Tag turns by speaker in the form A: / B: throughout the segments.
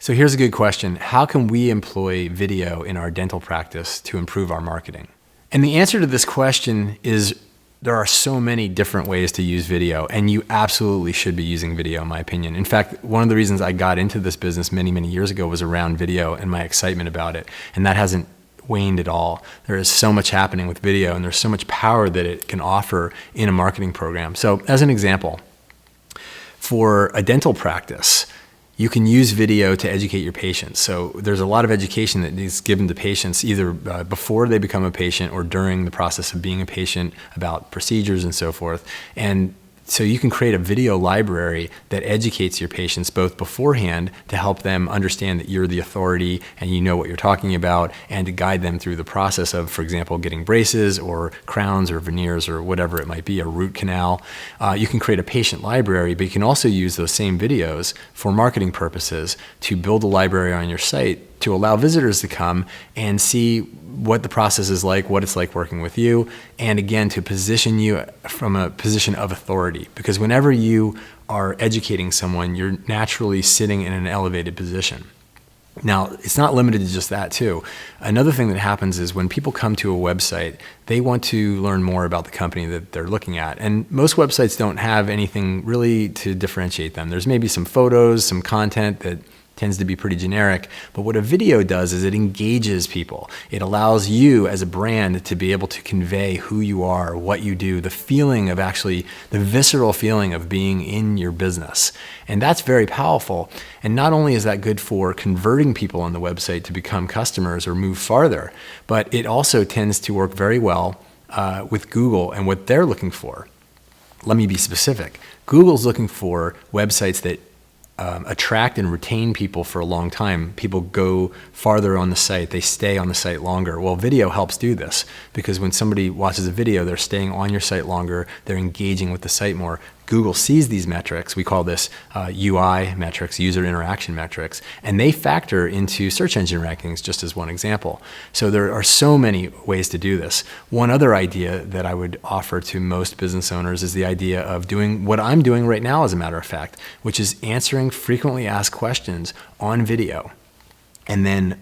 A: So here's a good question. How can we employ video in our dental practice to improve our marketing? And the answer to this question is there are so many different ways to use video, and you absolutely should be using video, in my opinion. In fact, one of the reasons I got into this business many, many years ago was around video and my excitement about it. And that hasn't waned at all. There is so much happening with video, and there's so much power that it can offer in a marketing program. So as an example, for a dental practice, you can use video to educate your patients. So there's a lot of education that is given to patients either before they become a patient or during the process of being a patient about procedures and so forth. And so you can create a video library that educates your patients both beforehand to help them understand that you're the authority and you know what you're talking about, and to guide them through the process of, for example, getting braces or crowns or veneers or whatever it might be, a root canal. You can create a patient library, but you can also use those same videos for marketing purposes to build a library on your site to allow visitors to come and see what the process is like, what it's like working with you, and again, to position you from a position of authority. Because whenever you are educating someone, you're naturally sitting in an elevated position. Now, it's not limited to just that too. Another thing that happens is when people come to a website, they want to learn more about the company that they're looking at. And most websites don't have anything really to differentiate them. There's maybe some photos, some content that tends to be pretty generic, but what a video does is it engages people. It allows you as a brand to be able to convey who you are, what you do, the feeling of actually, the visceral feeling of being in your business. And that's very powerful. And not only is that good for converting people on the website to become customers or move farther, but it also tends to work very well with Google and what they're looking for. Let me be specific. Google's looking for websites that attract and retain people for a long time. People go farther on the site, they stay on the site longer. Well, video helps do this, because when somebody watches a video, they're staying on your site longer, they're engaging with the site more. Google sees these metrics, we call this UI metrics, user interaction metrics, and they factor into search engine rankings, just as one example. So there are so many ways to do this. One other idea that I would offer to most business owners is the idea of doing what I'm doing right now, as a matter of fact, which is answering frequently asked questions on video, and then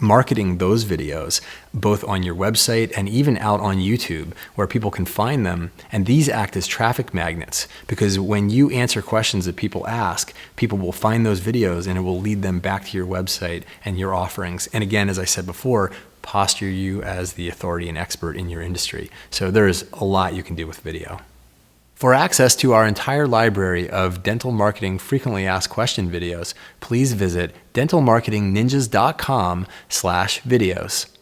A: marketing those videos both on your website and even out on YouTube where people can find them. And these act as traffic magnets, because when you answer questions that people ask, people will find those videos and it will lead them back to your website and your offerings. And again, as I said before, posture you as the authority and expert in your industry. So there is a lot you can do with video. For access to our entire library of dental marketing frequently asked question videos, please visit dentalmarketingninjas.com/videos.